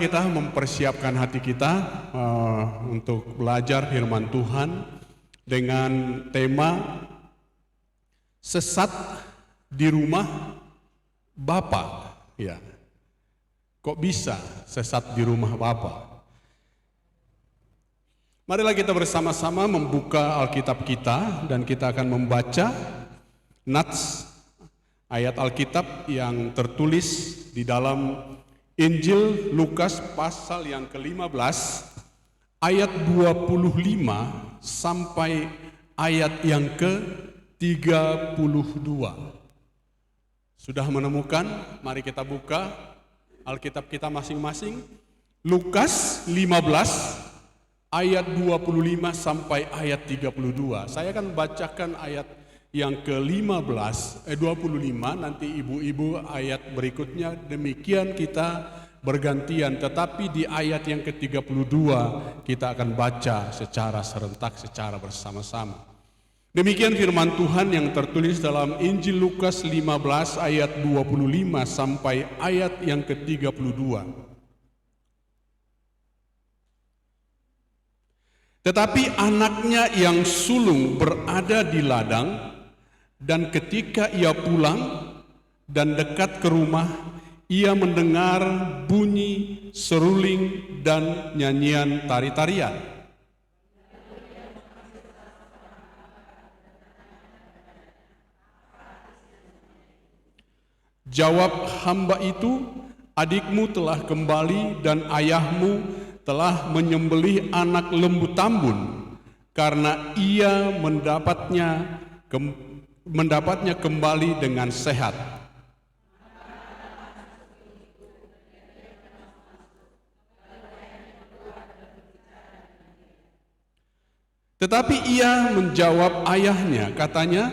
Kita mempersiapkan hati kita untuk belajar firman Tuhan dengan tema sesat di rumah Bapa. Ya, kok bisa sesat di rumah Bapa? Marilah kita bersama-sama membuka Alkitab kita dan kita akan membaca nats ayat Alkitab yang tertulis di dalam Injil Lukas pasal yang ke-15 ayat 25 sampai ayat yang ke-32. Sudah menemukan? Mari kita buka Alkitab kita masing-masing. Lukas 15 ayat 25 sampai ayat 32. Saya akan bacakan ayat yang ke-25, nanti ibu-ibu ayat berikutnya, demikian kita bergantian. Tetapi di ayat yang ke-32 kita akan baca secara serentak, secara bersama-sama. Demikian firman Tuhan yang tertulis dalam Injil Lukas 15 ayat 25 sampai ayat yang ke-32. Tetapi anaknya yang sulung berada di ladang, dan ketika ia pulang dan dekat ke rumah, ia mendengar bunyi seruling dan nyanyian tari-tarian. Jawab hamba itu, adikmu telah kembali dan ayahmu telah menyembelih anak lembu tambun, karena ia mendapatnya kembali dengan sehat. Tetapi ia menjawab ayahnya, katanya,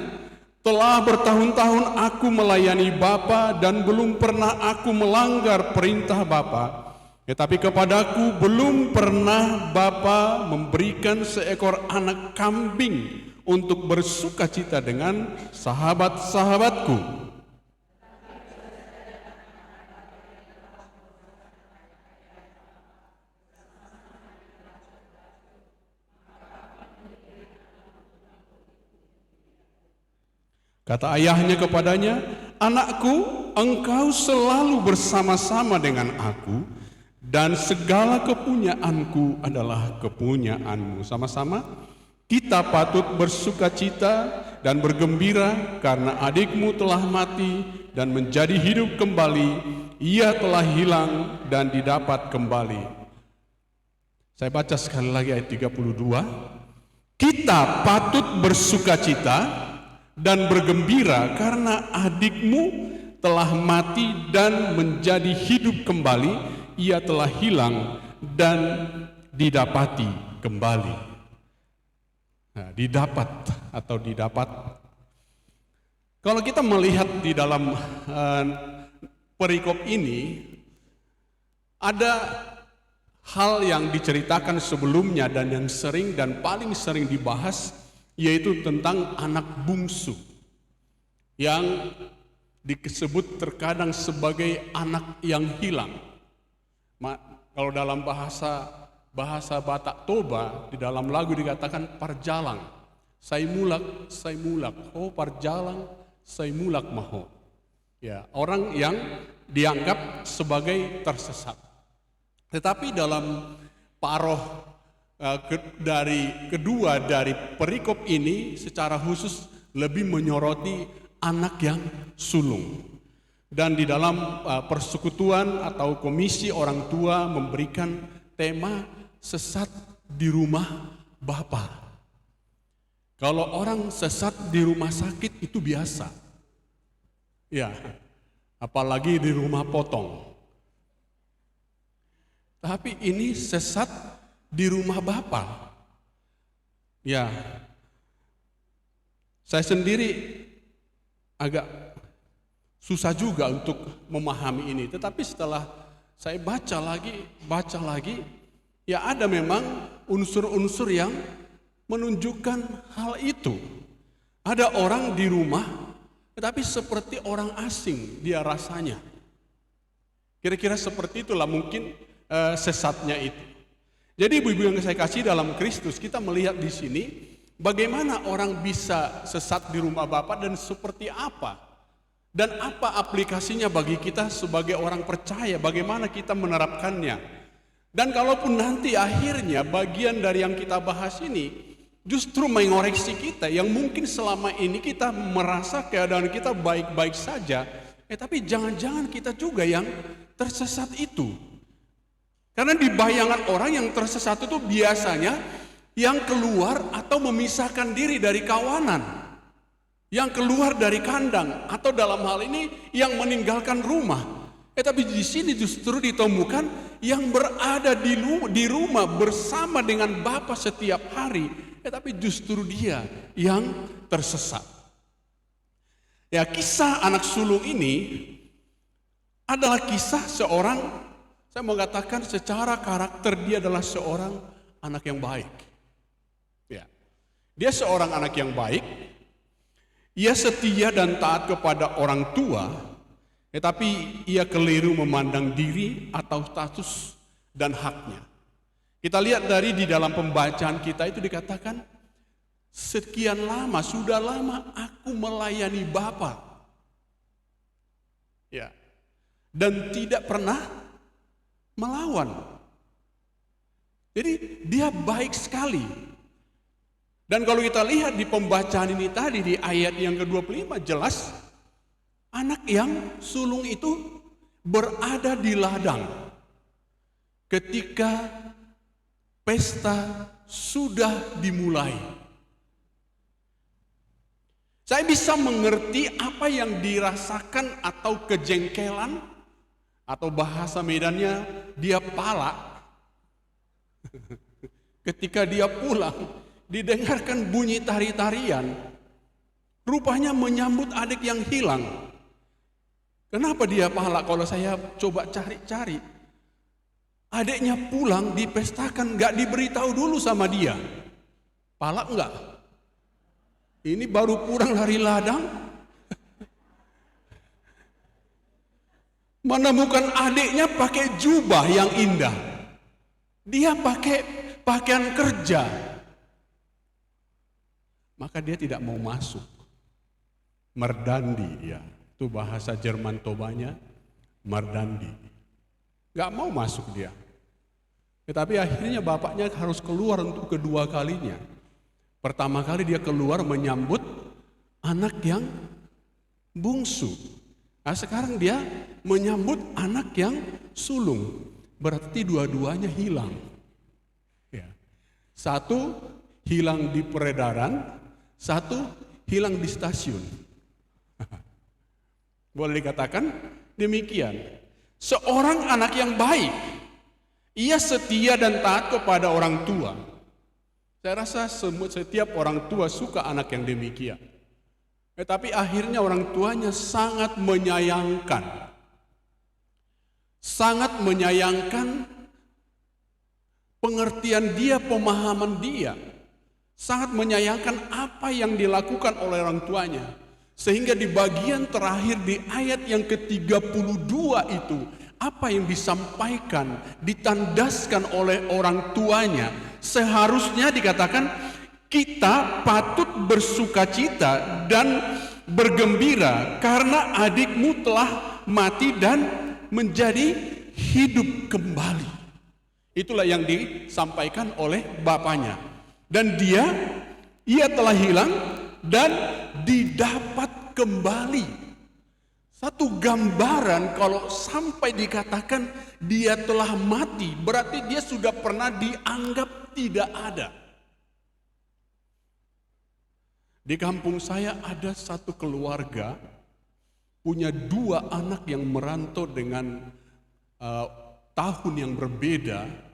telah bertahun-tahun aku melayani Bapa dan belum pernah aku melanggar perintah Bapa. Tetapi kepadaku belum pernah Bapa memberikan seekor anak kambing untuk bersukacita dengan sahabat-sahabatku. Kata ayahnya kepadanya, anakku, engkau selalu bersama-sama dengan aku, dan segala kepunyaanku adalah kepunyaanmu. Sama-sama, kita patut bersukacita dan bergembira karena adikmu telah mati dan menjadi hidup kembali. Ia telah hilang dan didapat kembali. Saya baca sekali lagi ayat 32. Kita patut bersukacita dan bergembira karena adikmu telah mati dan menjadi hidup kembali. Ia telah hilang dan didapati kembali. Nah, didapat. Kalau kita melihat di dalam perikop ini, ada hal yang diceritakan sebelumnya dan yang sering dan paling sering dibahas, yaitu tentang anak bungsu yang disebut terkadang sebagai anak yang hilang. Kalau dalam bahasa Batak Toba, di dalam lagu dikatakan parjalang, say mulak, oh parjalang, say mulak maho. Ya, orang yang dianggap sebagai tersesat. Tetapi dalam paroh kedua dari perikop ini secara khusus lebih menyoroti anak yang sulung. Dan di dalam persekutuan atau komisi orang tua memberikan tema sesat di rumah Bapa. Kalau orang sesat di rumah sakit itu biasa. Ya, apalagi di rumah potong. Tapi ini sesat di rumah Bapa. Ya, saya sendiri agak susah juga untuk memahami ini. Tetapi setelah saya baca lagi, ya ada memang unsur-unsur yang menunjukkan hal itu. Ada orang di rumah, tetapi seperti orang asing dia rasanya. Kira-kira seperti itulah mungkin sesatnya itu. Jadi ibu-ibu yang saya kasih dalam Kristus, kita melihat di sini bagaimana orang bisa sesat di rumah Bapa dan seperti apa. Dan apa aplikasinya bagi kita sebagai orang percaya, bagaimana kita menerapkannya. Dan kalaupun nanti akhirnya bagian dari yang kita bahas ini justru mengoreksi kita yang mungkin selama ini kita merasa keadaan kita baik-baik saja, tapi jangan-jangan kita juga yang tersesat itu. Karena di bayangan orang yang tersesat itu biasanya yang keluar atau memisahkan diri dari kawanan, yang keluar dari kandang, atau dalam hal ini yang meninggalkan rumah. Tapi di sini justru ditemukan yang berada di rumah bersama dengan Bapa setiap hari, tapi justru dia yang tersesat. Ya, kisah anak sulung ini adalah kisah seorang, saya mau katakan secara karakter dia adalah seorang anak yang baik. Ya, dia seorang anak yang baik. Ia setia dan taat kepada orang tua, tetapi ia keliru memandang diri atau status dan haknya. Kita lihat di dalam pembacaan kita itu dikatakan, sekian lama, sudah lama aku melayani Bapa. Ya. Dan tidak pernah melawan. Jadi dia baik sekali. Dan kalau kita lihat di pembacaan ini tadi di ayat yang ke-25 jelas anak yang sulung itu berada di ladang ketika pesta sudah dimulai. Saya bisa mengerti apa yang dirasakan atau kejengkelan atau bahasa Medannya dia palak ketika dia pulang. Didengarkan bunyi tari-tarian, rupanya menyambut adik yang hilang. Kenapa dia palak? Kalau saya coba cari-cari, adiknya pulang dipestakan, gak diberitahu dulu sama dia. Palak enggak? Ini baru pulang dari ladang, menemukan adiknya pakai jubah yang indah. Dia pakai pakaian kerja. Maka dia tidak mau masuk. Merdandi, ya. Itu bahasa Jerman Tobanya, merdandi. Gak mau masuk dia. Tetapi akhirnya bapaknya harus keluar untuk kedua kalinya. Pertama kali dia keluar menyambut anak yang bungsu. Nah sekarang dia menyambut anak yang sulung. Berarti dua-duanya hilang. Ya. Satu hilang di peredaran, satu hilang di stasiun. Boleh dikatakan demikian. Seorang anak yang baik, ia setia dan taat kepada orang tua. Saya rasa setiap orang tua suka anak yang demikian. Tetapi akhirnya orang tuanya sangat menyayangkan. Sangat menyayangkan pengertian dia, pemahaman dia. Sangat menyayangkan apa yang dilakukan oleh orang tuanya. Sehingga di bagian terakhir di ayat yang ke-32 itu, apa yang disampaikan, ditandaskan oleh orang tuanya, seharusnya dikatakan kita patut bersukacita dan bergembira karena adikmu telah mati dan menjadi hidup kembali. Itulah yang disampaikan oleh bapaknya. Dan ia telah hilang dan didapat kembali. Satu gambaran kalau sampai dikatakan dia telah mati, berarti dia sudah pernah dianggap tidak ada. Di kampung saya ada satu keluarga punya dua anak yang merantau dengan tahun yang berbeda.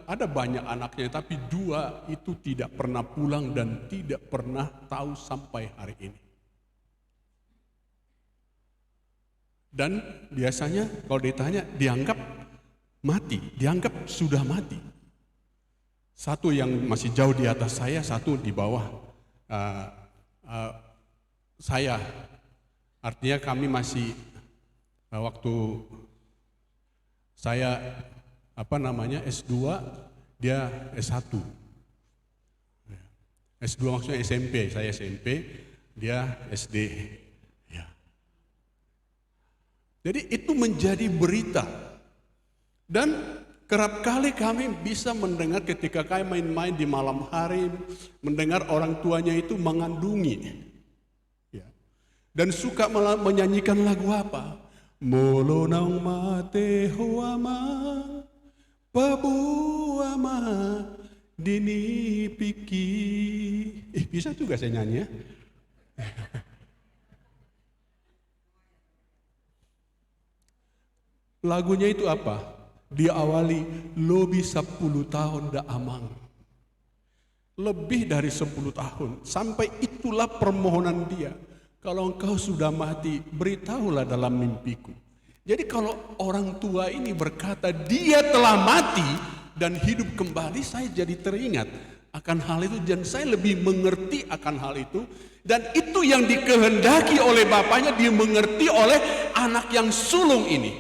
Ada banyak anaknya, tapi dua itu tidak pernah pulang dan tidak pernah tahu sampai hari ini. Dan biasanya kalau ditanya dianggap mati, dianggap sudah mati. Satu yang masih jauh di atas saya, satu di bawah saya. Artinya kami masih waktu Saya S2, dia S1. S2 maksudnya SMP, saya SMP, dia SD. Ya. Jadi itu menjadi berita. Dan kerap kali kami bisa mendengar ketika kami main-main di malam hari, mendengar orang tuanya itu mengandungi. Ya. Dan suka menyanyikan lagu apa? Molonang mate huama, pabuama, dini piki. Bisa juga saya nyanyi ya. Lagunya itu apa? Diawali lebih 10 tahun dah amang. Lebih dari 10 tahun. Sampai itulah permohonan dia. Kalau engkau sudah mati, beritahulah dalam mimpiku. Jadi kalau orang tua ini berkata dia telah mati dan hidup kembali, saya jadi teringat akan hal itu dan saya lebih mengerti akan hal itu. Dan itu yang dikehendaki oleh bapaknya, dia mengerti oleh anak yang sulung ini.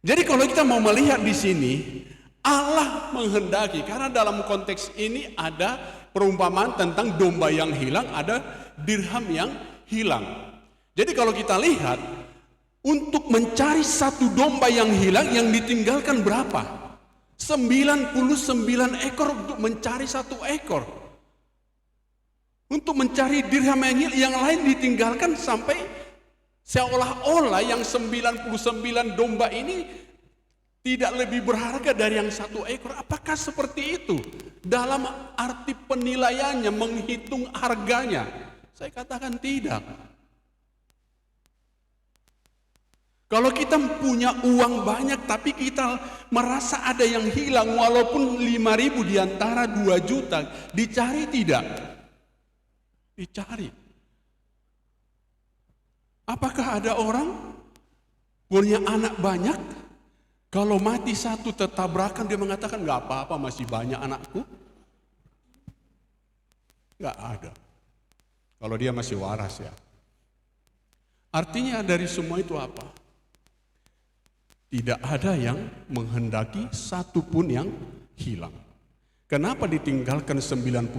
Jadi kalau kita mau melihat di sini, Allah menghendaki, karena dalam konteks ini ada perumpamaan tentang domba yang hilang, ada dirham yang hilang. Jadi kalau kita lihat, untuk mencari satu domba yang hilang, yang ditinggalkan berapa? 99 ekor untuk mencari satu ekor. Untuk mencari dirham yang lain ditinggalkan sampai seolah-olah yang 99 domba ini tidak lebih berharga dari yang satu ekor. Apakah seperti itu? Dalam arti penilaiannya, menghitung harganya. Saya katakan tidak. Kalau kita punya uang banyak tapi kita merasa ada yang hilang walaupun 5.000 di antara 2 juta, dicari tidak? Dicari. Apakah ada orang punya anak banyak, kalau mati satu tertabrakan dia mengatakan nggak apa-apa masih banyak anakku? Nggak ada. Kalau dia masih waras ya. Artinya dari semua itu apa? Tidak ada yang menghendaki satu pun yang hilang. Kenapa ditinggalkan 99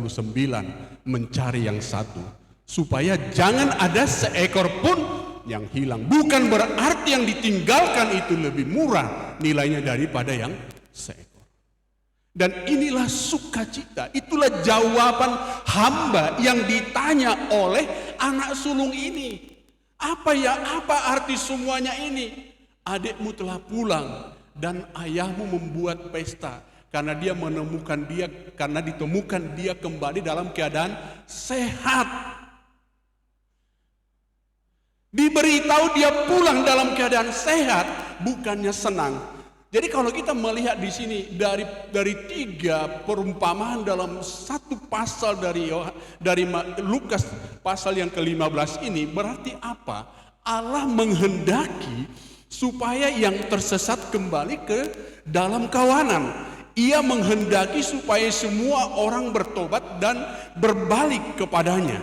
mencari yang satu? Supaya jangan ada seekor pun yang hilang. Bukan berarti yang ditinggalkan itu lebih murah nilainya daripada yang seekor. Dan inilah sukacita, itulah jawaban hamba yang ditanya oleh anak sulung ini. Apa arti semuanya ini? Adikmu telah pulang dan ayahmu membuat pesta karena ditemukan dia kembali dalam keadaan sehat. Diberitahu dia pulang dalam keadaan sehat, bukannya senang. Jadi kalau kita melihat di sini dari 3 perumpamaan dalam satu pasal dari Lukas pasal yang ke-15 ini, berarti apa? Allah menghendaki supaya yang tersesat kembali ke dalam kawanan. Ia menghendaki supaya semua orang bertobat dan berbalik kepadanya.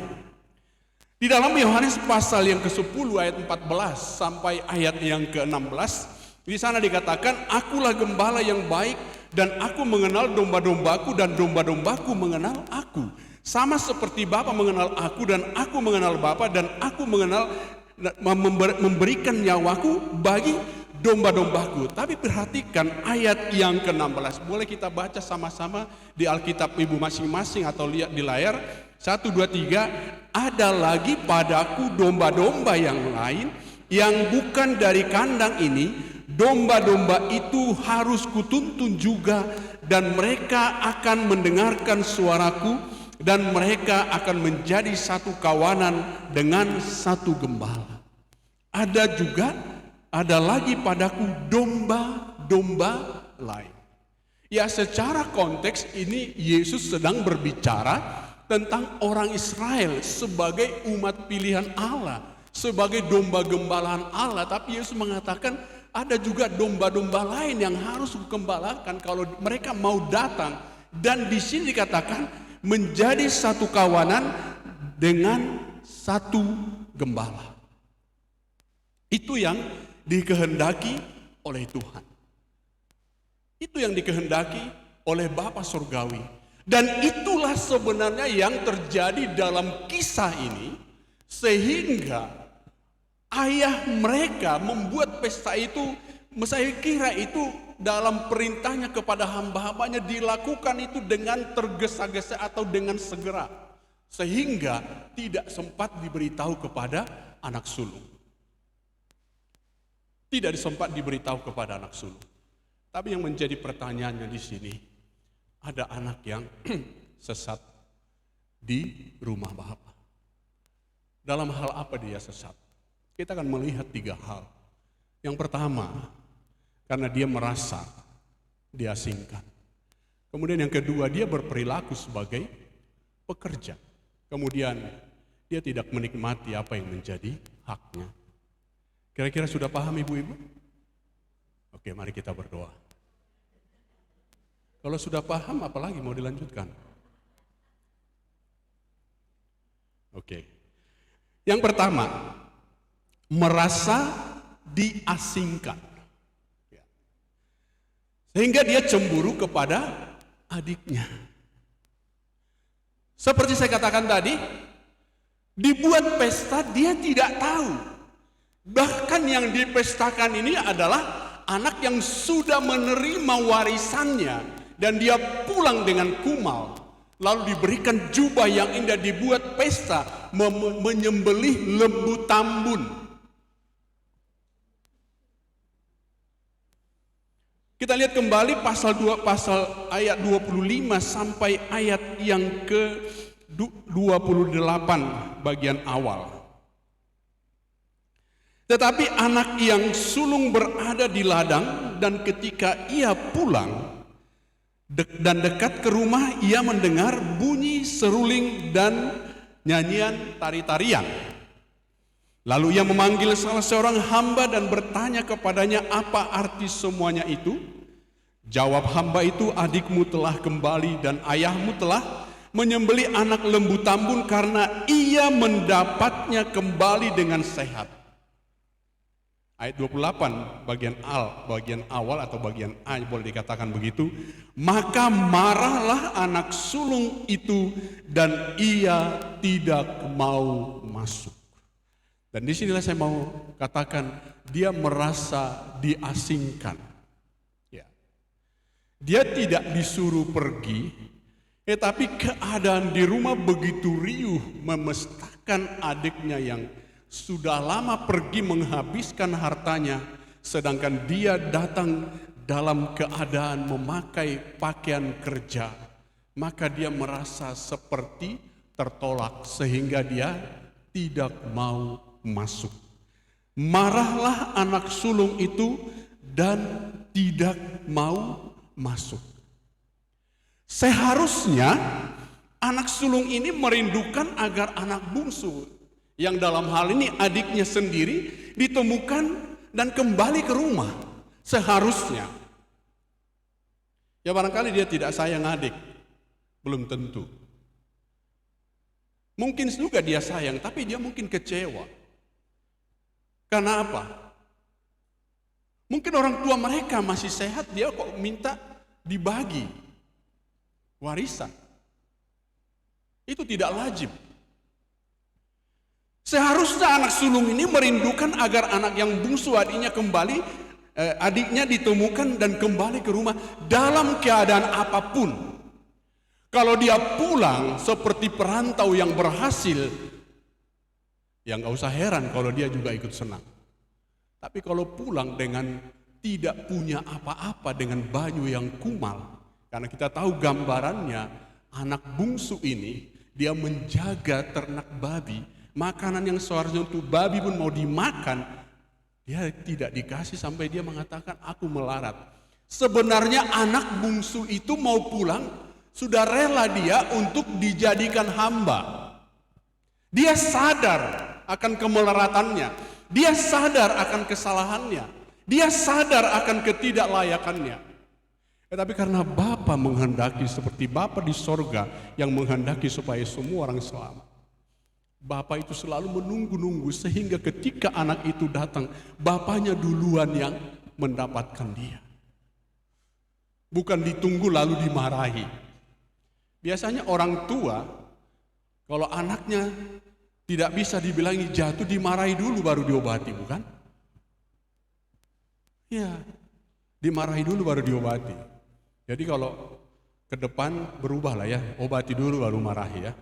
Di dalam Yohanes pasal yang ke-10 ayat 14 sampai ayat yang ke-16, di sana dikatakan, akulah gembala yang baik dan aku mengenal domba-dombaku dan domba-dombaku mengenal aku. Sama seperti Bapa mengenal aku dan aku mengenal Bapa dan aku memberikan nyawaku bagi domba-dombaku. Tapi perhatikan ayat yang ke-16. Boleh kita baca sama-sama di Alkitab ibu masing-masing atau lihat di layar. 1, 2, 3. Ada lagi padaku domba-domba yang lain yang bukan dari kandang ini. Domba-domba itu harus kutuntun juga, dan mereka akan mendengarkan suaraku, dan mereka akan menjadi satu kawanan dengan satu gembala. Ada lagi padaku domba-domba lain. Ya, secara konteks ini Yesus sedang berbicara tentang orang Israel sebagai umat pilihan Allah, sebagai domba gembalaan Allah. Tapi Yesus mengatakan ada juga domba-domba lain yang harus dikembalakan kalau mereka mau datang. Dan di sini dikatakan menjadi satu kawanan dengan satu gembala. Itu yang dikehendaki oleh Tuhan. Itu yang dikehendaki oleh Bapa Surgawi. Dan itulah sebenarnya yang terjadi dalam kisah ini, sehingga ayah mereka membuat pesta itu, saya kira itu dalam perintahnya kepada hamba-hambanya dilakukan itu dengan tergesa-gesa atau dengan segera, sehingga tidak sempat diberitahu kepada anak sulung. Tidak sempat diberitahu kepada anak sulung. Tapi yang menjadi pertanyaannya di sini, ada anak yang sesat di rumah Bapa. Dalam hal apa dia sesat? Kita akan melihat 3 hal. Yang pertama, karena dia merasa diasingkan. Kemudian yang kedua, dia berperilaku sebagai pekerja. Kemudian dia tidak menikmati apa yang menjadi haknya. Kira-kira sudah paham ibu-ibu? Oke, mari kita berdoa. Kalau sudah paham, apalagi mau dilanjutkan? Oke. Yang pertama, merasa diasingkan. Sehingga dia cemburu kepada adiknya. Seperti saya katakan tadi, dibuat pesta dia tidak tahu. Bahkan yang dipestakan ini adalah anak yang sudah menerima warisannya. Dan dia pulang dengan kumal. Lalu diberikan jubah yang indah, dibuat pesta menyembelih lembu tambun. Kita lihat kembali pasal ayat 25 sampai ayat yang ke 28 bagian awal. Tetapi anak yang sulung berada di ladang, dan ketika ia pulang dan dekat ke rumah, ia mendengar bunyi seruling dan nyanyian tari-tarian. Lalu ia memanggil salah seorang hamba dan bertanya kepadanya, apa arti semuanya itu? Jawab hamba itu, adikmu telah kembali dan ayahmu telah menyembelih anak lembu tambun karena ia mendapatnya kembali dengan sehat. Ayat 28 bagian awal atau bagian A boleh dikatakan begitu. Maka marahlah anak sulung itu dan ia tidak mau masuk. Dan disinilah saya mau katakan dia merasa diasingkan. Ya. Dia tidak disuruh pergi, tetapi keadaan di rumah begitu riuh memestakan adiknya yang sudah lama pergi menghabiskan hartanya, sedangkan dia datang dalam keadaan memakai pakaian kerja. Maka dia merasa seperti tertolak sehingga dia tidak mau masuk. Marahlah anak sulung itu dan tidak mau masuk. Seharusnya anak sulung ini merindukan agar anak bungsu, yang dalam hal ini adiknya sendiri, ditemukan dan kembali ke rumah. Seharusnya. Ya barangkali dia tidak sayang adik. Belum tentu. Mungkin juga dia sayang, tapi dia mungkin kecewa. Karena apa? Mungkin orang tua mereka masih sehat, dia kok minta dibagi warisan. Itu tidak lazim. Seharusnya anak sulung ini merindukan agar anak yang bungsu adiknya kembali, adiknya ditemukan dan kembali ke rumah dalam keadaan apapun. Kalau dia pulang seperti perantau yang berhasil, ya nggak usah heran kalau dia juga ikut senang. Tapi kalau pulang dengan tidak punya apa-apa, dengan baju yang kumal, karena kita tahu gambarannya anak bungsu ini dia menjaga ternak babi. Makanan yang seharusnya untuk babi pun mau dimakan, dia tidak dikasih sampai dia mengatakan aku melarat. Sebenarnya anak bungsu itu mau pulang, sudah rela dia untuk dijadikan hamba. Dia sadar akan kemelaratannya, dia sadar akan kesalahannya, dia sadar akan ketidaklayakannya. Tetapi karena Bapa menghendaki seperti Bapa di sorga yang menghendaki supaya semua orang selamat, Bapak itu selalu menunggu-nunggu sehingga ketika anak itu datang, bapaknya duluan yang mendapatkan dia. Bukan ditunggu lalu dimarahi. Biasanya orang tua, kalau anaknya tidak bisa dibilangi jatuh, dimarahi dulu baru diobati, bukan? Ya, dimarahi dulu baru diobati. Jadi kalau ke depan berubahlah ya, obati dulu baru marahi ya.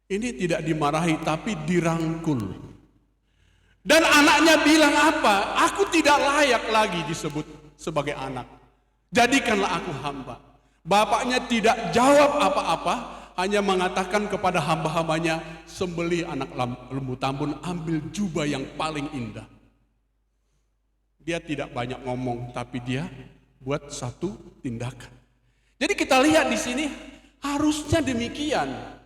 Ini tidak dimarahi tapi dirangkul. Dan anaknya bilang apa? Aku tidak layak lagi disebut sebagai anak. Jadikanlah aku hamba. Bapaknya tidak jawab apa-apa, hanya mengatakan kepada hamba-hambanya, sembelih anak lembu tambun, ambil jubah yang paling indah. Dia tidak banyak ngomong, tapi dia buat satu tindakan. Jadi kita lihat di sini harusnya demikian.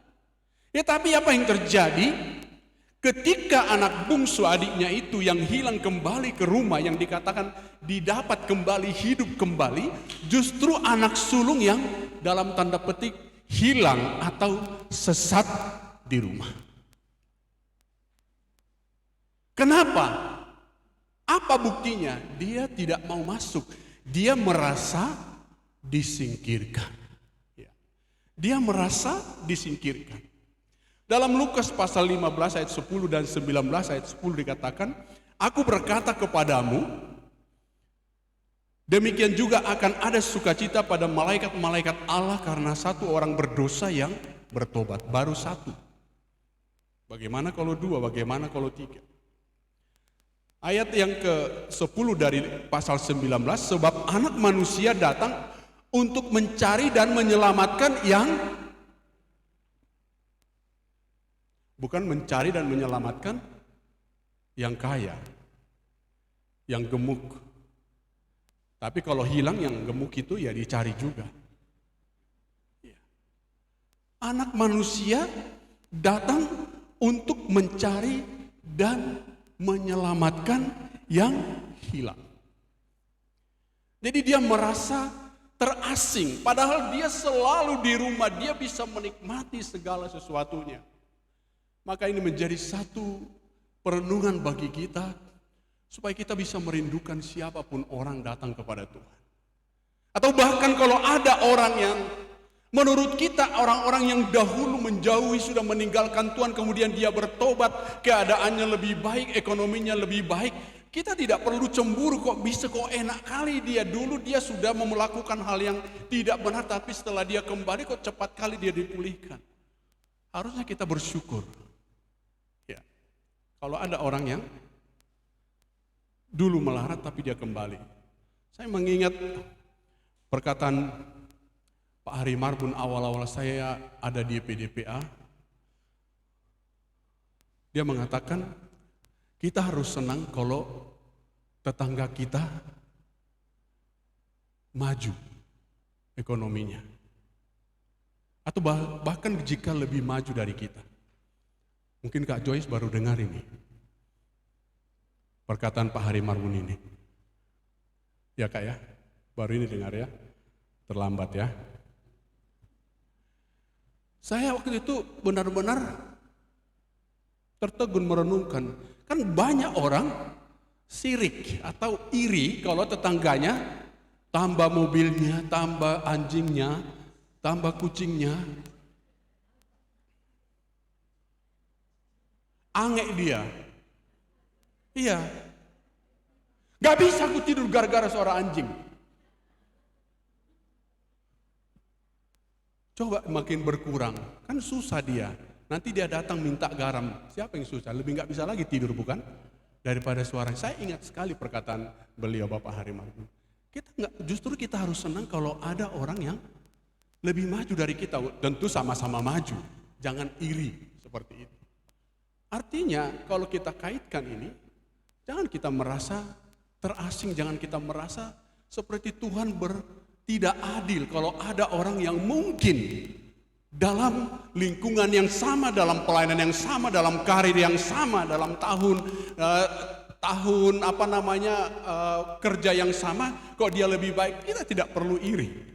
Ya, tapi apa yang terjadi ketika anak bungsu adiknya itu yang hilang kembali ke rumah, yang dikatakan didapat kembali, hidup kembali, justru anak sulung yang dalam tanda petik hilang atau sesat di rumah. Kenapa? Apa buktinya? Dia tidak mau masuk. Dia merasa disingkirkan. Dia merasa disingkirkan. Dalam Lukas pasal 15 ayat 10 dan 19 ayat 10 dikatakan, aku berkata kepadamu, demikian juga akan ada sukacita pada malaikat-malaikat Allah karena satu orang berdosa yang bertobat. Baru satu. Bagaimana kalau dua? Bagaimana kalau tiga? Ayat yang ke-10 dari pasal 19, sebab anak manusia datang untuk mencari dan menyelamatkan yang, bukan mencari dan menyelamatkan yang kaya, yang gemuk. Tapi kalau hilang yang gemuk itu ya dicari juga. Anak manusia datang untuk mencari dan menyelamatkan yang hilang. Jadi dia merasa terasing, padahal dia selalu di rumah, dia bisa menikmati segala sesuatunya. Maka ini menjadi satu perenungan bagi kita, supaya kita bisa merindukan siapapun orang datang kepada Tuhan. Atau bahkan kalau ada orang yang menurut kita orang-orang yang dahulu menjauhi, sudah meninggalkan Tuhan, kemudian dia bertobat, keadaannya lebih baik, ekonominya lebih baik, kita tidak perlu cemburu, kok enak kali dia, dulu dia sudah melakukan hal yang tidak benar, tapi setelah dia kembali kok cepat kali dia dipulihkan. Harusnya kita bersyukur. Kalau ada orang yang dulu melarat tapi dia kembali. Saya mengingat perkataan Pak Hari Marbun awal-awal saya ada di PDPA. Dia mengatakan kita harus senang kalau tetangga kita maju ekonominya. Atau bahkan jika lebih maju dari kita. Mungkin Kak Joyce baru dengar ini, perkataan Pak Hari Marbun ini. Ya Kak ya, baru ini dengar ya, terlambat ya. Saya waktu itu benar-benar tertegun merenungkan, kan banyak orang sirik atau iri kalau tetangganya tambah mobilnya, tambah anjingnya, tambah kucingnya. Angek dia. Iya. Gak bisa aku tidur gara-gara suara anjing. Coba makin berkurang. Kan susah dia. Nanti dia datang minta garam. Siapa yang susah? Lebih gak bisa lagi tidur bukan? Daripada suara. Saya ingat sekali perkataan beliau Bapak Hari Marbun. Justru kita harus senang kalau ada orang yang lebih maju dari kita. Tentu sama-sama maju. Jangan iri seperti itu. Artinya kalau kita kaitkan ini, jangan kita merasa terasing, jangan kita merasa seperti Tuhan tidak adil kalau ada orang yang mungkin dalam lingkungan yang sama, dalam pelayanan yang sama, dalam karir yang sama, dalam tahun kerja yang sama, kok dia lebih baik. Kita tidak perlu iri.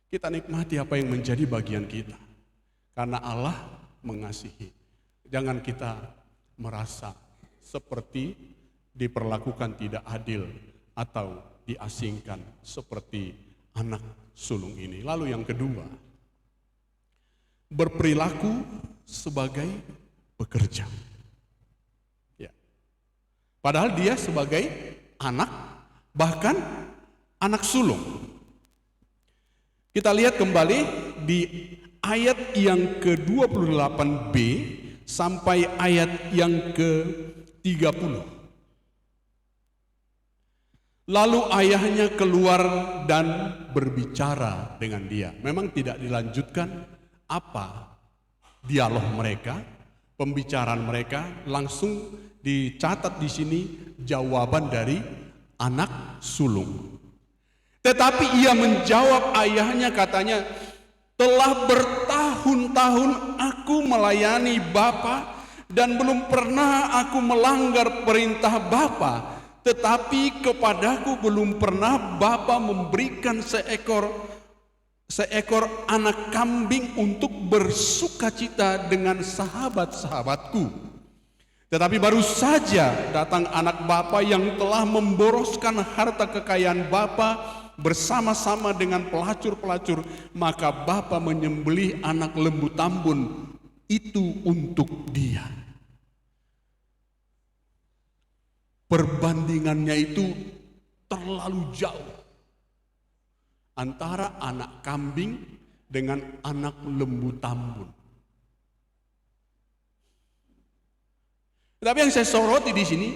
Kita nikmati apa yang menjadi bagian kita. Karena Allah mengasihi. Jangan kita merasa seperti diperlakukan tidak adil atau diasingkan seperti anak sulung ini. Lalu yang kedua, berperilaku sebagai pekerja. Ya. Padahal dia sebagai anak, bahkan anak sulung. Kita lihat kembali di ayat yang ke-28b sampai ayat yang ke-30. Lalu ayahnya keluar dan berbicara dengan dia. Memang tidak dilanjutkan apa dialog mereka, pembicaraan mereka, langsung dicatat di sini jawaban dari anak sulung. Tetapi ia menjawab ayahnya, katanya, telah bertahun-tahun aku melayani Bapa dan belum pernah aku melanggar perintah Bapa. Tetapi kepadaku belum pernah Bapa memberikan seekor anak kambing untuk bersukacita dengan sahabat-sahabatku. Tetapi baru saja datang anak Bapa yang telah memboroskan harta kekayaan Bapa bersama-sama dengan pelacur-pelacur, maka Bapa menyembelih anak lembu tambun itu untuk dia. Perbandingannya itu terlalu jauh antara anak kambing dengan anak lembu tambun. Tapi yang saya soroti di sini,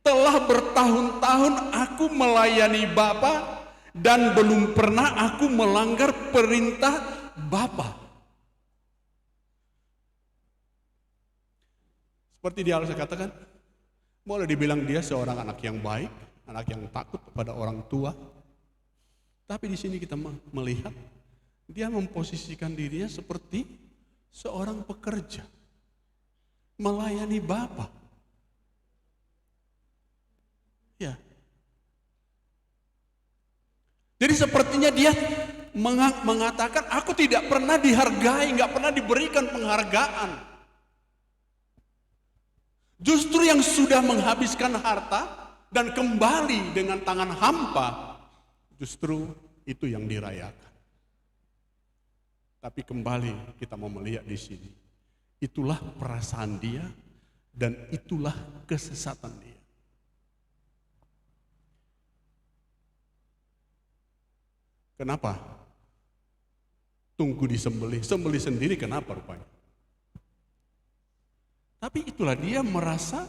telah bertahun-tahun aku melayani Bapa dan belum pernah aku melanggar perintah Bapa. Seperti dia harus katakan, boleh dibilang dia seorang anak yang baik, anak yang takut kepada orang tua. Tapi di sini kita melihat dia memposisikan dirinya seperti seorang pekerja, melayani Bapa. Ya. Jadi sepertinya dia mengatakan, aku tidak pernah dihargai, nggak pernah diberikan penghargaan. Justru yang sudah menghabiskan harta dan kembali dengan tangan hampa, justru itu yang dirayakan. Tapi kembali kita mau melihat di sini, itulah perasaan dia dan itulah kesesatan dia. Kenapa? Tunggu disembelih, sembelih sendiri kenapa rupanya? Tapi itulah dia merasa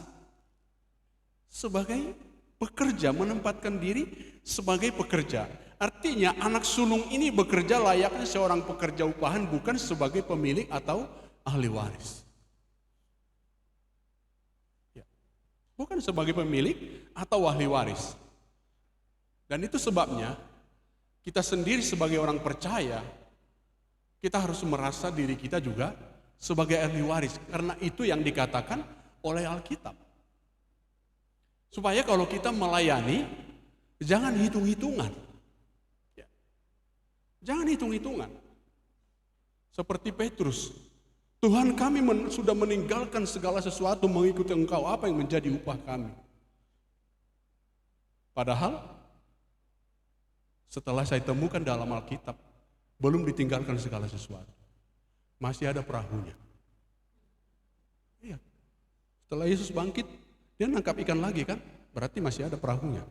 sebagai pekerja, menempatkan diri sebagai pekerja. Artinya anak sulung ini bekerja layaknya seorang pekerja upahan, bukan sebagai pemilik atau ahli waris. Ya. Bukan sebagai pemilik atau ahli waris. Dan itu sebabnya kita sendiri sebagai orang percaya, kita harus merasa diri kita juga sebagai ahli waris, karena itu yang dikatakan oleh Alkitab. Supaya kalau kita melayani, jangan hitung-hitungan. Ya. Jangan hitung-hitungan. Seperti Petrus, Tuhan kami sudah meninggalkan segala sesuatu mengikuti Engkau, apa yang menjadi upah kami? Padahal setelah saya temukan dalam Alkitab, belum ditinggalkan segala sesuatu. Masih ada perahunya. Iya. Setelah Yesus bangkit, dia nangkap ikan lagi kan? Berarti masih ada perahunya.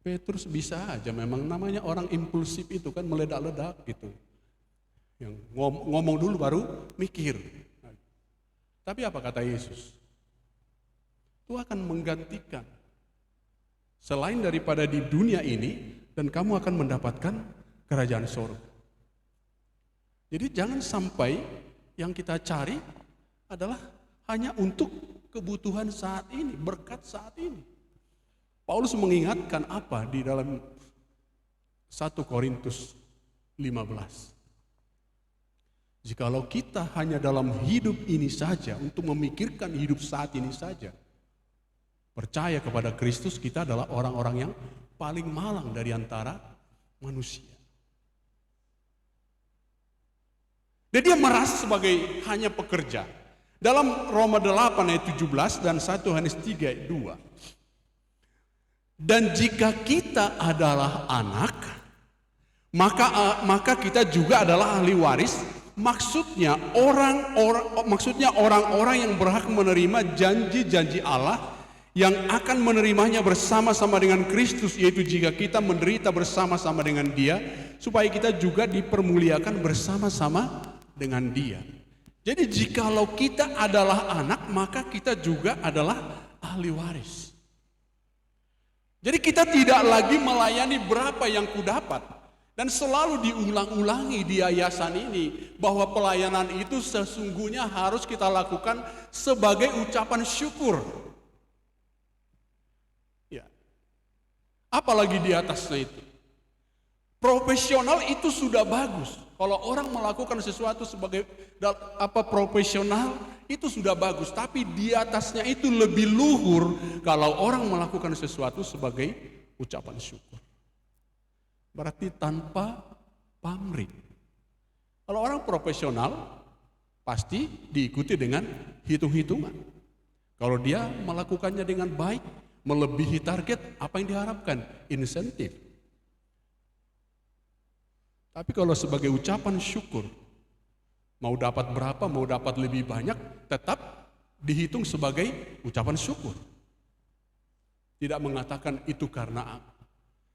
Petrus bisa aja, memang namanya orang impulsif itu kan, meledak-ledak gitu. Yang ngomong dulu baru mikir. Tapi apa kata Yesus? Itu akan menggantikan. Selain daripada di dunia ini, dan kamu akan mendapatkan kerajaan surga. Jadi jangan sampai yang kita cari adalah hanya untuk kebutuhan saat ini, berkat saat ini. Paulus mengingatkan apa di dalam 1 Korintus 15. Jikalau kita hanya dalam hidup ini saja, untuk memikirkan hidup saat ini saja, percaya kepada Kristus, kita adalah orang-orang yang paling malang dari antara manusia. Dan dia merasa sebagai hanya pekerja. Dalam Roma 8 ayat 17 dan 1 Yohanes 3 ayat 2. Dan jika kita adalah anak, maka kita juga adalah ahli waris. Maksudnya orang-orang yang berhak menerima janji-janji Allah yang akan menerimanya bersama-sama dengan Kristus, yaitu jika kita menderita bersama-sama dengan Dia, supaya kita juga dipermuliakan bersama-sama dengan Dia. Jadi jikalau kita adalah anak, maka kita juga adalah ahli waris. Jadi kita tidak lagi melayani berapa yang kudapat. Dan selalu diulang-ulangi di yayasan ini bahwa pelayanan itu sesungguhnya harus kita lakukan sebagai ucapan syukur. Apalagi di atasnya itu. Profesional itu sudah bagus. Kalau orang melakukan sesuatu sebagai profesional itu sudah bagus. Tapi di atasnya itu lebih luhur kalau orang melakukan sesuatu sebagai ucapan syukur. Berarti tanpa pamrih. Kalau orang profesional pasti diikuti dengan hitung-hitungan. Kalau dia melakukannya dengan baik, melebihi target, apa yang diharapkan? Insentif. Tapi kalau sebagai ucapan syukur, mau dapat berapa, mau dapat lebih banyak, tetap dihitung sebagai ucapan syukur. Tidak mengatakan itu karena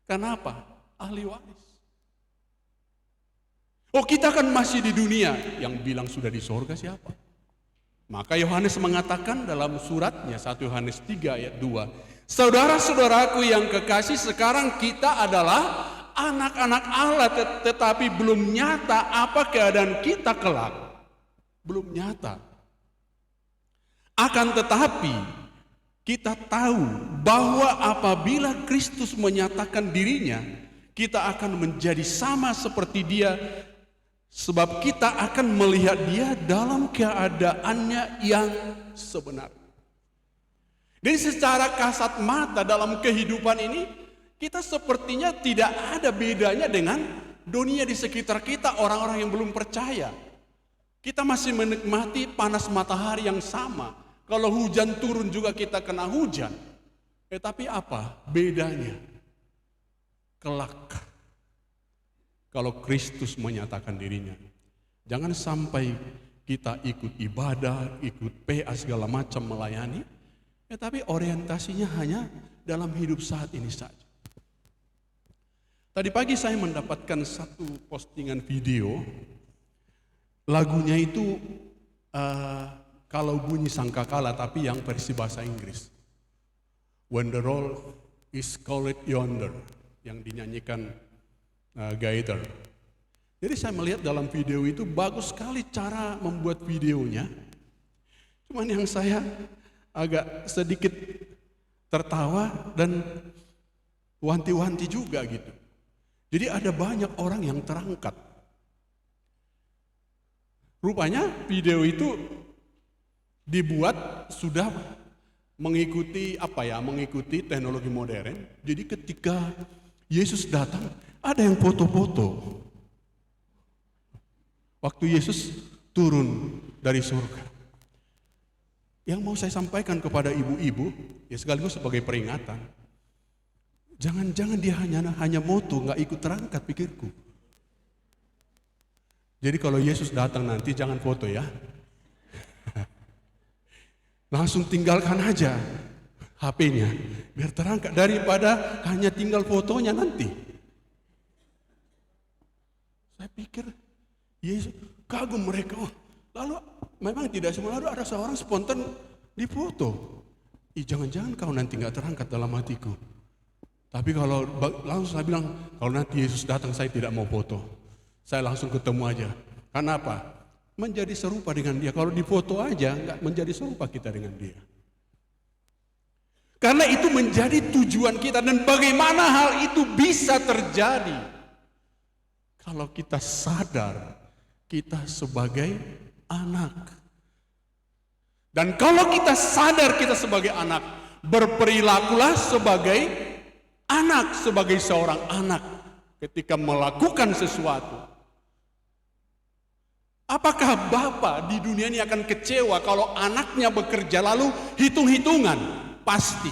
apa? Ahli waris. Oh, kita kan masih di dunia. Yang bilang sudah di sorga siapa? Maka Yohanes mengatakan dalam suratnya 1 Yohanes 3 ayat 2, saudara-saudaraku yang kekasih, sekarang kita adalah anak-anak Allah, tetapi belum nyata apa keadaan kita kelak. Belum nyata. Akan tetapi kita tahu bahwa apabila Kristus menyatakan dirinya, kita akan menjadi sama seperti Dia, sebab kita akan melihat Dia dalam keadaannya yang sebenarnya. Jadi secara kasat mata dalam kehidupan ini, kita sepertinya tidak ada bedanya dengan dunia di sekitar kita, orang-orang yang belum percaya. Kita masih menikmati panas matahari yang sama. Kalau hujan turun juga kita kena hujan. Tapi apa bedanya? Kelak. Kalau Kristus menyatakan dirinya. Jangan sampai kita ikut ibadah, ikut PA segala macam melayani. Tapi orientasinya hanya dalam hidup saat ini saja. Tadi pagi saya mendapatkan satu postingan video. Lagunya itu kalau bunyi sangkakala tapi yang versi bahasa Inggris. When the roll is called yonder, yang dinyanyikan Gaither. Jadi saya melihat dalam video itu bagus sekali cara membuat videonya. Cuman yang saya agak sedikit tertawa dan wanti-wanti juga gitu. Jadi ada banyak orang yang terangkat. Rupanya video itu dibuat sudah mengikuti mengikuti teknologi modern. Jadi ketika Yesus datang, ada yang foto-foto. Waktu Yesus turun dari surga. Yang mau saya sampaikan kepada ibu-ibu, ya sekaligus sebagai peringatan. Jangan-jangan dia hanya moto, nggak ikut terangkat pikirku. Jadi kalau Yesus datang nanti jangan foto ya. Langsung tinggalkan aja HP-nya, biar terangkat daripada hanya tinggal fotonya nanti. Saya pikir Yesus kagum mereka. Lalu memang tidak semua, lalu ada seorang spontan difoto. Jangan-jangan kau nanti nggak terangkat dalam hatiku. Tapi kalau langsung saya bilang, kalau nanti Yesus datang saya tidak mau foto. Saya langsung ketemu aja. Karena apa? Menjadi serupa dengan Dia. Kalau difoto aja nggak menjadi serupa kita dengan Dia. Karena itu menjadi tujuan kita. Dan bagaimana hal itu bisa terjadi? Kalau kita sadar kita sebagai anak. Dan kalau kita sadar kita sebagai anak, berperilakulah sebagai anak, sebagai seorang anak ketika melakukan sesuatu. Apakah Bapak di dunia ini akan kecewa kalau anaknya bekerja lalu hitung-hitungan? Pasti.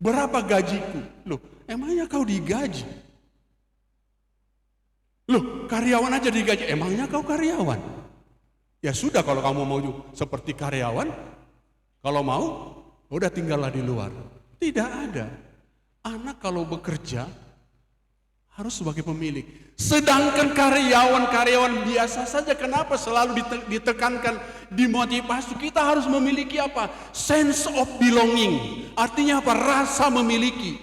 Berapa gajiku? Loh, emangnya kau digaji? Loh, karyawan aja digaji, emangnya kau karyawan? Ya sudah, kalau kamu mau seperti karyawan, kalau mau, udah tinggallah di luar. Tidak ada. Anak kalau bekerja, harus sebagai pemilik. Sedangkan karyawan-karyawan biasa saja, kenapa selalu ditekankan, dimotivasi? Kita harus memiliki apa? Sense of belonging. Artinya apa? Rasa memiliki.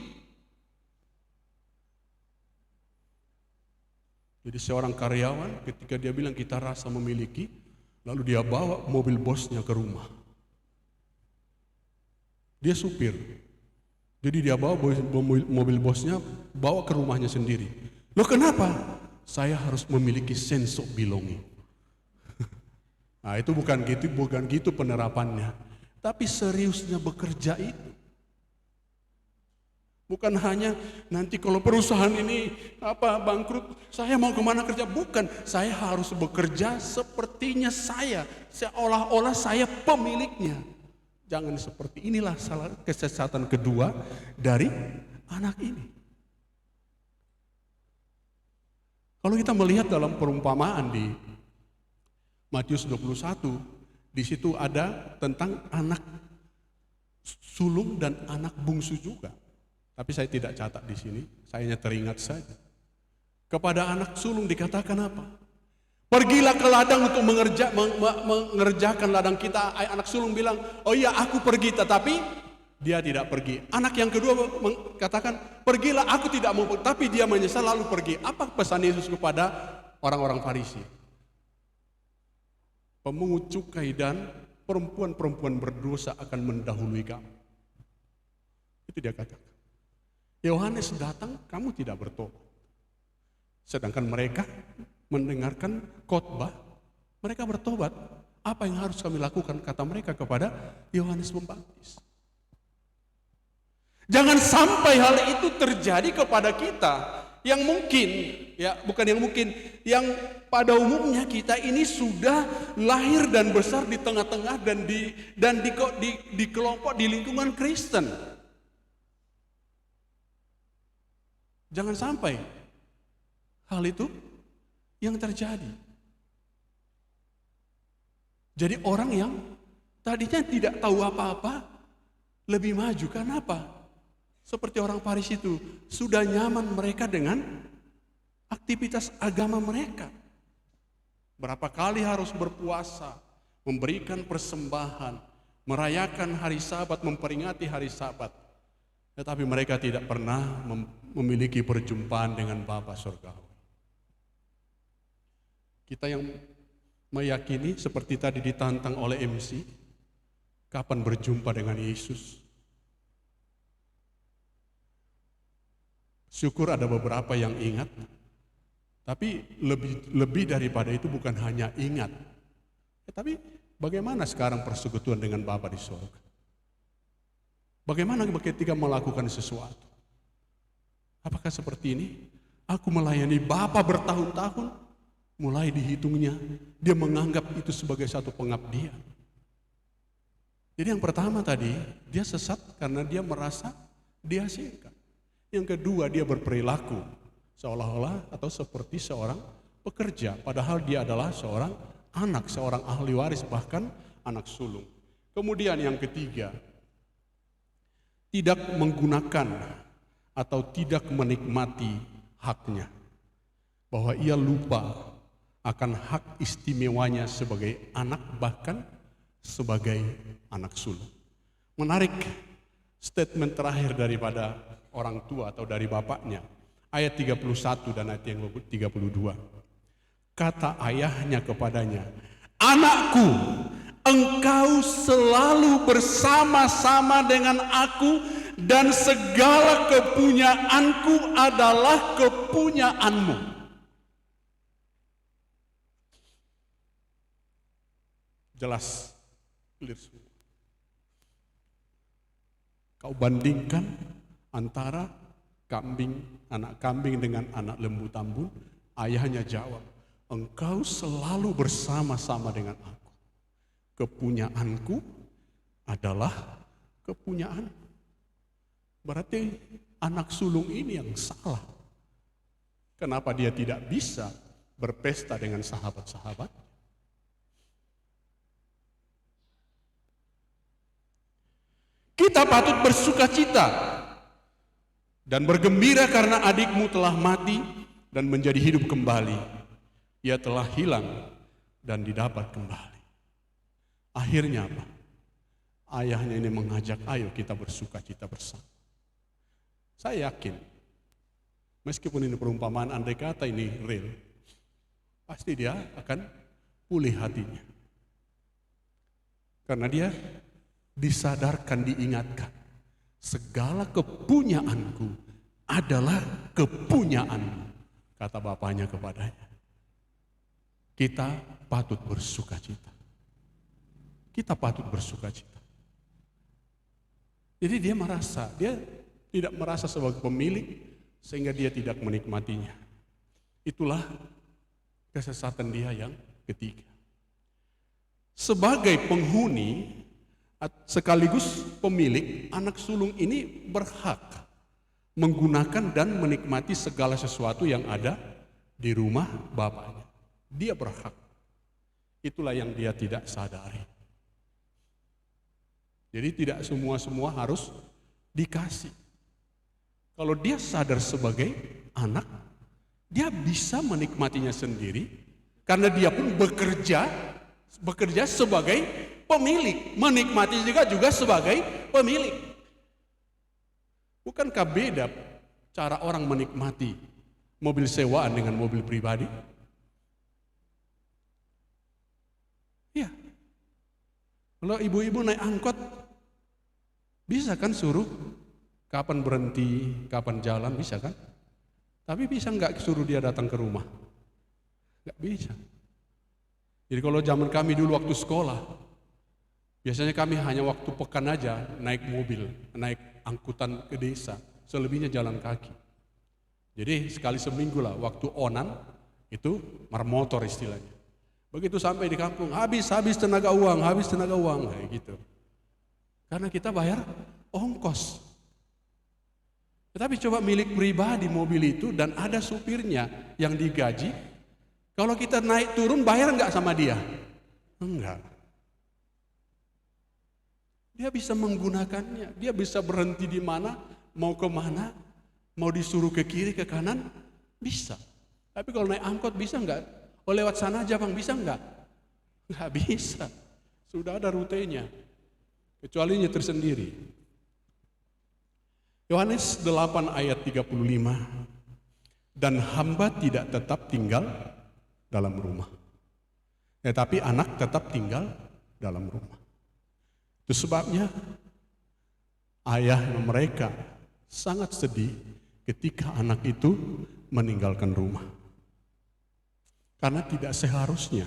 Jadi seorang karyawan ketika dia bilang kita rasa memiliki, lalu dia bawa mobil bosnya ke rumah. Dia supir. Jadi dia bawa mobil bosnya, bawa ke rumahnya sendiri. Loh kenapa? Saya harus memiliki sense of belonging. Nah itu bukan gitu penerapannya. Tapi seriusnya bekerja itu. Bukan hanya nanti kalau perusahaan ini bangkrut, saya mau kemana kerja? Bukan, saya harus bekerja sepertinya saya, seolah-olah saya pemiliknya. Jangan seperti inilah kesesatan kedua dari anak ini. Kalau kita melihat dalam perumpamaan di Matius 21, di situ ada tentang anak sulung dan anak bungsu juga. Tapi saya tidak catat di sini, saya hanya teringat saja. Kepada anak sulung dikatakan apa? Pergilah ke ladang untuk mengerjakan ladang kita. Anak sulung bilang, oh iya aku pergi, tetapi dia tidak pergi. Anak yang kedua katakan, pergilah aku tidak mau pergi, tapi dia menyesal lalu pergi. Apa pesan Yesus kepada orang-orang Farisi? Pemungut cukai dan perempuan-perempuan berdosa akan mendahului kamu. Itu dia katakan. Yohanes datang, kamu tidak bertobat. Sedangkan mereka mendengarkan khotbah, mereka bertobat. Apa yang harus kami lakukan? Kata mereka kepada Yohanes Pembaptis. Jangan sampai hal itu terjadi kepada kita. Yang mungkin, ya bukan yang mungkin, yang pada umumnya kita ini sudah lahir dan besar di tengah-tengah dan di kelompok, di lingkungan Kristen. Jangan sampai hal itu yang terjadi. Jadi orang yang tadinya tidak tahu apa-apa lebih maju. Kenapa? Seperti orang Farisi itu, sudah nyaman mereka dengan aktivitas agama mereka. Berapa kali harus berpuasa, memberikan persembahan, merayakan hari Sabat, memperingati hari Sabat. Tetapi mereka tidak pernah memiliki perjumpaan dengan Bapa Surgawi. Kita yang meyakini seperti tadi ditantang oleh MC, kapan berjumpa dengan Yesus? Syukur ada beberapa yang ingat, tapi lebih daripada itu bukan hanya ingat. Tapi bagaimana sekarang persekutuan dengan Bapa di surga? Bagaimana ketika melakukan sesuatu? Apakah seperti ini? Aku melayani Bapa bertahun-tahun, mulai dihitungnya, dia menganggap itu sebagai satu pengabdian. Jadi yang pertama tadi, dia sesat karena dia merasa diasingkan. Yang kedua, dia berperilaku seolah-olah atau seperti seorang pekerja, padahal dia adalah seorang anak, seorang ahli waris, bahkan anak sulung. Kemudian yang ketiga, tidak menggunakan atau tidak menikmati haknya. Bahwa ia lupa akan hak istimewanya sebagai anak, bahkan sebagai anak sulung. Menarik statement terakhir daripada orang tua atau dari bapaknya. Ayat 31 dan ayat yang 32. Kata ayahnya kepadanya, anakku, engkau selalu bersama-sama dengan aku dan segala kepunyaanku adalah kepunyaanmu. Jelas, clear semua. Kau bandingkan antara anak kambing dengan anak lembu tambun, ayahnya jawab, engkau selalu bersama-sama dengan aku. Kepunyaanku adalah kepunyaan. Berarti anak sulung ini yang salah. Kenapa dia tidak bisa berpesta dengan sahabat-sahabat? Kita patut bersuka cita dan bergembira karena adikmu telah mati dan menjadi hidup kembali. Ia telah hilang dan didapat kembali. Akhirnya apa? Ayahnya ini mengajak, ayo kita bersuka cita bersama. Saya yakin, meskipun ini perumpamaan, andai kata ini real, pasti dia akan pulih hatinya. Karena dia disadarkan, diingatkan, segala kepunyaanku adalah kepunyaanmu, kata bapaknya kepadanya. Kita patut bersuka cita. Kita patut bersuka cita. Jadi dia tidak merasa sebagai pemilik, sehingga dia tidak menikmatinya. Itulah kesesatan dia yang ketiga. Sebagai penghuni sekaligus pemilik, anak sulung ini berhak menggunakan dan menikmati segala sesuatu yang ada di rumah bapaknya. Dia berhak. Itulah yang dia tidak sadari. Jadi tidak semua harus dikasih. Kalau dia sadar sebagai anak, dia bisa menikmatinya sendiri karena dia pun bekerja sebagai pemilik, menikmati juga sebagai pemilik. Bukankah beda cara orang menikmati mobil sewaan dengan mobil pribadi? Ya. Kalau ibu-ibu naik angkot, bisa kan suruh kapan berhenti, kapan jalan, bisa kan? Tapi bisa nggak suruh dia datang ke rumah? Nggak bisa. Jadi kalau zaman kami dulu waktu sekolah, biasanya kami hanya waktu pekan aja naik mobil, naik angkutan ke desa, selebihnya jalan kaki. Jadi sekali seminggu lah, waktu onan itu marmotor istilahnya. Begitu sampai di kampung, habis tenaga uang, kayak gitu. Karena kita bayar ongkos. Tetapi coba milik pribadi mobil itu dan ada supirnya yang digaji, kalau kita naik turun bayar nggak sama dia? Enggak. Dia bisa menggunakannya, dia bisa berhenti di mana, mau ke mana, mau disuruh ke kiri, ke kanan, bisa. Tapi kalau naik angkot bisa nggak? Oh lewat sana aja bang, bisa nggak? Nggak bisa, sudah ada rutenya, kecuali nyetir sendiri. Yohanes 8 ayat 35, dan hamba tidak tetap tinggal dalam rumah, tetapi anak tetap tinggal dalam rumah. Itu sebabnya ayah mereka sangat sedih ketika anak itu meninggalkan rumah. Karena tidak seharusnya.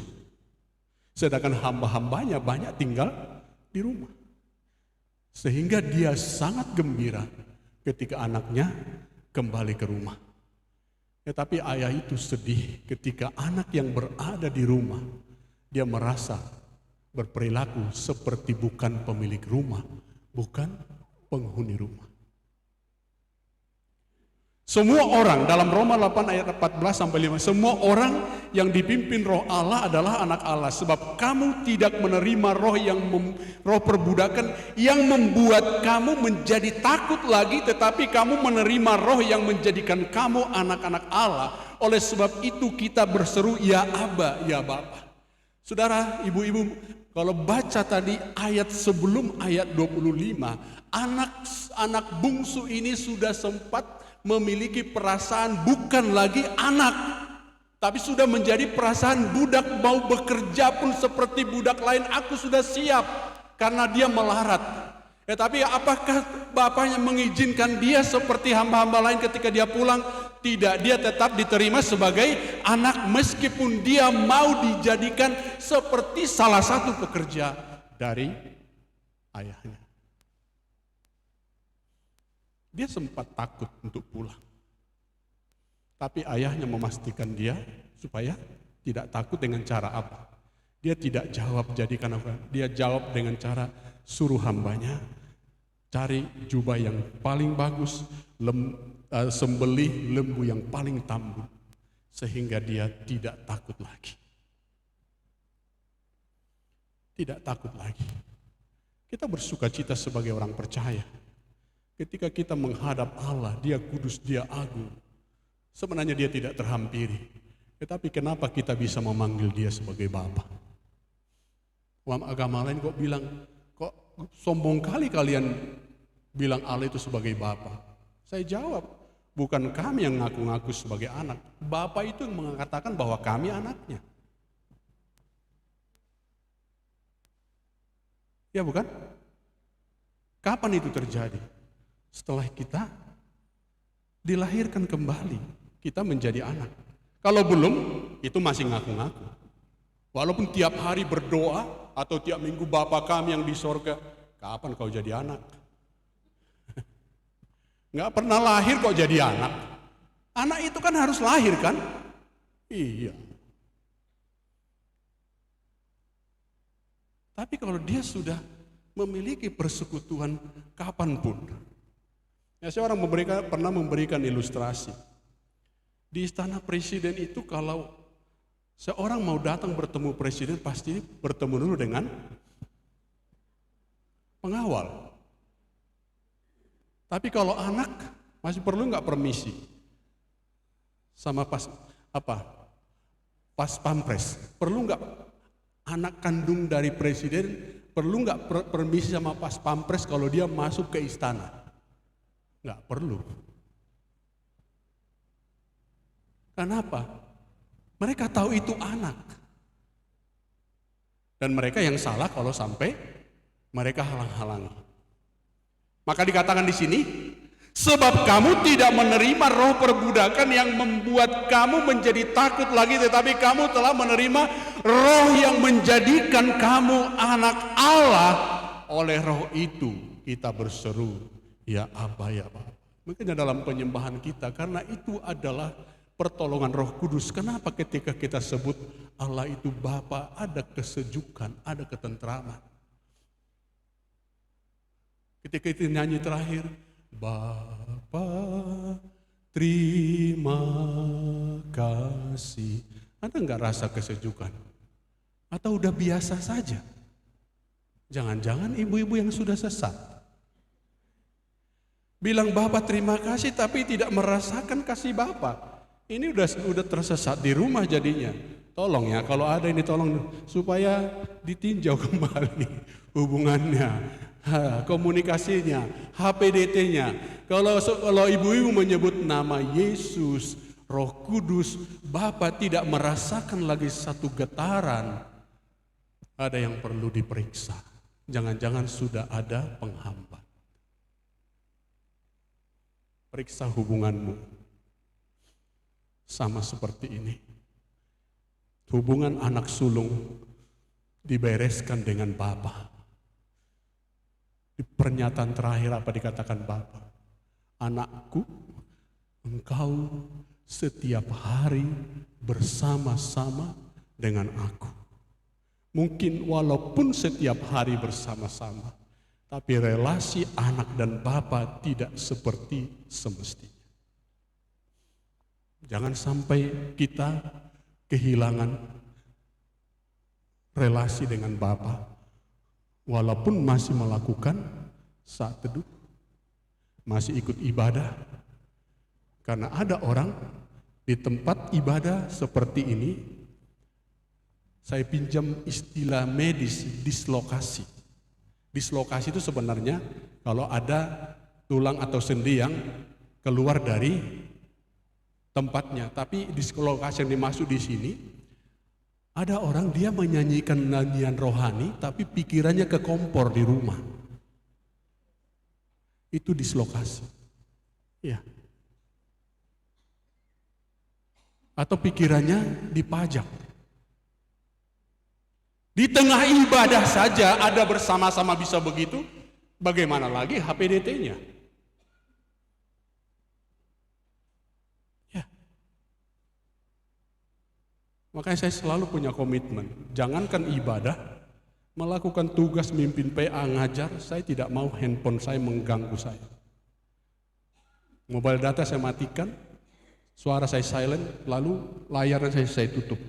Sedangkan hamba-hambanya banyak tinggal di rumah. Sehingga dia sangat gembira ketika anaknya kembali ke rumah. Tetapi ayah itu sedih ketika anak yang berada di rumah, dia merasa berperilaku seperti bukan pemilik rumah, bukan penghuni rumah. Semua orang dalam Roma 8 ayat 14 sampai 5, semua orang yang dipimpin roh Allah adalah anak Allah. Sebab kamu tidak menerima roh perbudakan yang membuat kamu menjadi takut lagi, tetapi kamu menerima roh yang menjadikan kamu anak-anak Allah. Oleh sebab itu kita berseru, ya Aba, ya Bapa. Saudara, ibu-ibu, kalau baca tadi ayat sebelum ayat 25, anak bungsu ini sudah sempat memiliki perasaan bukan lagi anak, tapi sudah menjadi perasaan budak, mau bekerja pun seperti budak lain, aku sudah siap, karena dia melarat. Tapi apakah bapaknya mengizinkan dia seperti hamba-hamba lain ketika dia pulang? Tidak, dia tetap diterima sebagai anak meskipun dia mau dijadikan seperti salah satu pekerja dari ayahnya. Dia sempat takut untuk pulang. Tapi ayahnya memastikan dia supaya Tidak takut dengan cara apa? Dia tidak jawab jadikan apa? Dia jawab dengan cara suruh hambanya cari jubah yang paling bagus, sembelih lembu yang paling tambun, sehingga dia tidak takut lagi. Tidak takut lagi. Kita bersuka cita sebagai orang percaya. Ketika kita menghadap Allah, Dia kudus, Dia agung. Sebenarnya Dia tidak terhampiri. Tetapi kenapa kita bisa memanggil Dia sebagai Bapa? Umat agama lain kok bilang, kok sombong kali kalian bilang Allah itu sebagai Bapa. Saya jawab, bukan kami yang ngaku-ngaku sebagai anak. Bapa itu yang mengatakan bahwa kami anaknya. Ya bukan? Kapan itu terjadi? Setelah kita dilahirkan kembali, kita menjadi anak. Kalau belum, itu masih ngaku-ngaku. Walaupun tiap hari berdoa atau tiap minggu Bapa kami yang di sorga, kapan kau jadi anak? Nggak pernah lahir kok jadi anak. Anak itu kan harus lahir kan? Iya. Tapi kalau dia sudah memiliki persekutuan kapanpun. Ya, saya pernah memberikan ilustrasi. Di istana presiden itu kalau seorang mau datang bertemu presiden pasti bertemu dulu dengan pengawal. Tapi kalau anak masih perlu nggak permisi sama pas pampres? Perlu nggak anak kandung dari presiden perlu nggak permisi sama pas pampres kalau dia masuk ke istana? Nggak perlu. Kenapa? Mereka tahu itu anak. Dan mereka yang salah kalau sampai mereka halang-halangi. Maka dikatakan di sini, sebab kamu tidak menerima roh perbudakan yang membuat kamu menjadi takut lagi, tetapi kamu telah menerima roh yang menjadikan kamu anak Allah. Oleh roh itu kita berseru, ya Aba, ya Bapa. Makanya dalam penyembahan kita, karena itu adalah pertolongan Roh Kudus. Kenapa ketika kita sebut Allah itu Bapa, ada kesejukan, ada ketentraman. Ketika itu nyanyi terakhir, Bapa terima kasih. Ada nggak rasa kesejukan? Atau udah biasa saja? Jangan-jangan ibu-ibu yang sudah sesat bilang Bapa terima kasih tapi tidak merasakan kasih Bapa. Ini udah tersesat di rumah jadinya. Tolong ya, kalau ada ini tolong supaya ditinjau kembali hubungannya, komunikasinya, HPDT-nya. Kalau ibu-ibu menyebut nama Yesus, Roh Kudus, Bapa tidak merasakan lagi satu getaran, ada yang perlu diperiksa. Jangan-jangan sudah ada penghambat. Periksa hubunganmu. Sama seperti ini. Hubungan anak sulung dibereskan dengan Bapa. Di pernyataan terakhir apa dikatakan Bapa? Anakku, engkau setiap hari bersama-sama dengan aku. Mungkin walaupun setiap hari bersama-sama, tapi relasi anak dan bapa tidak seperti semestinya. Jangan sampai kita kehilangan relasi dengan Bapa, walaupun masih melakukan saat teduh, masih ikut ibadah. Karena ada orang di tempat ibadah seperti ini, saya pinjam istilah medis, dislokasi. Dislokasi itu sebenarnya kalau ada tulang atau sendi yang keluar dari tempatnya, tapi dislokasi yang dimaksud di sini, ada orang dia menyanyikan nyanyian rohani, tapi pikirannya ke kompor di rumah. Itu dislokasi. Ya. Atau pikirannya dipajak. Di tengah ibadah saja ada bersama-sama bisa begitu, bagaimana lagi HPDT-nya? Ya. Makanya saya selalu punya komitmen. Jangankan ibadah, melakukan tugas mimpin PA ngajar, saya tidak mau handphone saya mengganggu saya. Mobile data saya matikan, suara saya silent, lalu layar saya tutup.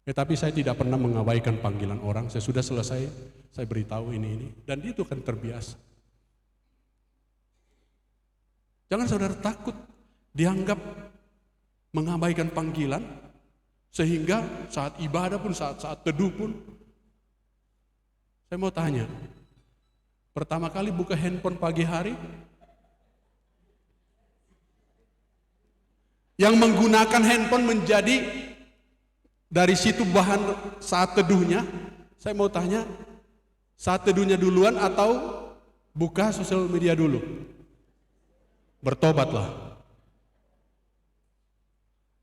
Tapi saya tidak pernah mengabaikan panggilan orang. Saya sudah selesai, saya beritahu ini. Dan itu kan terbiasa. Jangan saudara takut dianggap mengabaikan panggilan, sehingga saat ibadah pun, saat teduh pun. Saya mau tanya, pertama kali buka handphone pagi hari, yang menggunakan handphone menjadi dari situ bahan saat teduhnya, saya mau tanya, saat teduhnya duluan atau buka sosial media dulu? Bertobatlah.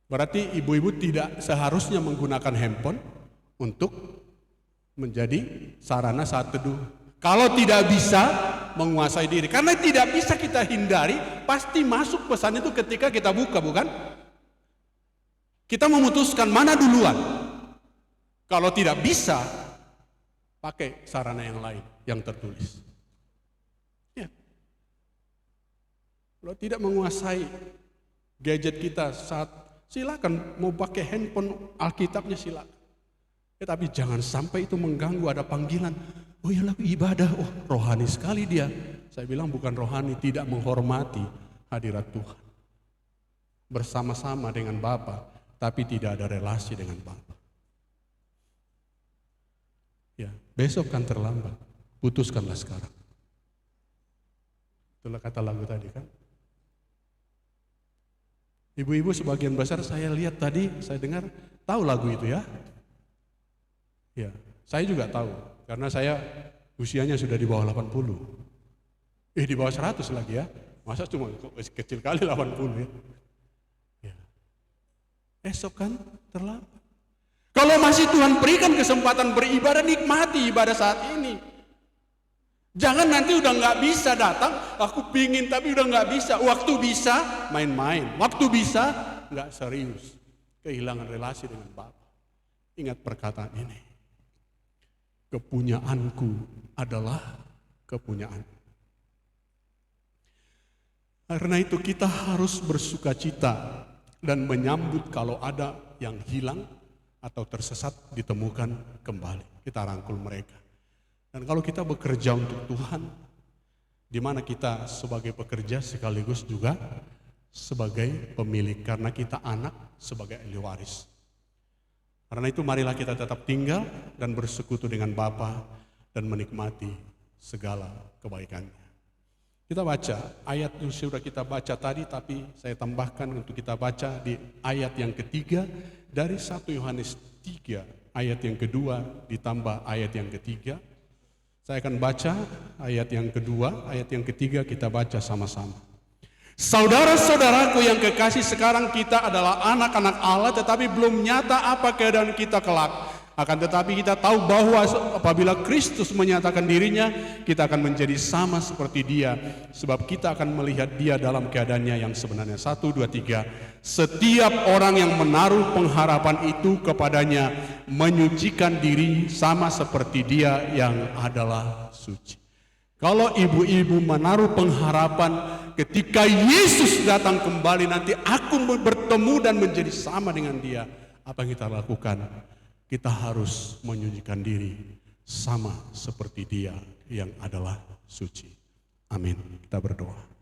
Berarti ibu-ibu tidak seharusnya menggunakan handphone untuk menjadi sarana saat teduh. Kalau tidak bisa menguasai diri, karena tidak bisa kita hindari, pasti masuk pesan itu ketika kita buka, bukan? Kita memutuskan mana duluan. Kalau tidak bisa, pakai sarana yang lain, yang tertulis. Ya. Kalau tidak menguasai gadget kita saat, silakan mau pakai handphone Alkitabnya silakan. Tapi jangan sampai itu mengganggu, ada panggilan. Oh ya lagi ibadah, oh rohani sekali dia. Saya bilang bukan rohani, tidak menghormati hadirat Tuhan. Bersama-sama dengan Bapa, tapi tidak ada relasi dengan Bapa. Ya, besok kan terlambat. Putuskanlah sekarang. Itulah kata lagu tadi kan. Ibu-ibu sebagian besar saya lihat tadi, saya dengar tahu lagu itu ya. Ya, saya juga tahu karena saya usianya sudah di bawah 80. Di bawah 100 lagi ya. Masa cuma kecil kali 80 ya. Esok kan terlambat. Kalau masih Tuhan berikan kesempatan beribadah, nikmati ibadah saat ini. Jangan nanti udah nggak bisa datang, aku pingin tapi udah nggak bisa. Waktu bisa main-main, waktu bisa nggak serius, kehilangan relasi dengan Bapa. Ingat perkataan ini, kepunyaanku adalah kepunyaan. Karena itu kita harus bersukacita dan menyambut kalau ada yang hilang atau tersesat ditemukan kembali. Kita rangkul mereka. Dan kalau kita bekerja untuk Tuhan, di mana kita sebagai pekerja sekaligus juga sebagai pemilik, karena kita anak sebagai ahli waris. Karena itu marilah kita tetap tinggal dan bersekutu dengan Bapa dan menikmati segala kebaikannya. Kita baca ayat yang sudah kita baca tadi, tapi saya tambahkan untuk kita baca di ayat yang ketiga dari 1 Yohanes 3, ayat yang kedua ditambah ayat yang ketiga. Saya akan baca ayat yang kedua, ayat yang ketiga kita baca sama-sama. Saudara-saudaraku yang kekasih, sekarang kita adalah anak-anak Allah, tetapi belum nyata apa keadaan kita kelak. Akan tetapi kita tahu bahwa apabila Kristus menyatakan dirinya, kita akan menjadi sama seperti Dia, sebab kita akan melihat Dia dalam keadaannya yang sebenarnya. 1, 2, 3. Setiap orang yang menaruh pengharapan itu kepadanya menyucikan diri sama seperti Dia yang adalah suci. Kalau ibu-ibu menaruh pengharapan ketika Yesus datang kembali nanti aku bertemu dan menjadi sama dengan Dia, apa yang kita lakukan? Kita harus menyucikan diri sama seperti Dia yang adalah suci. Amin. Kita berdoa.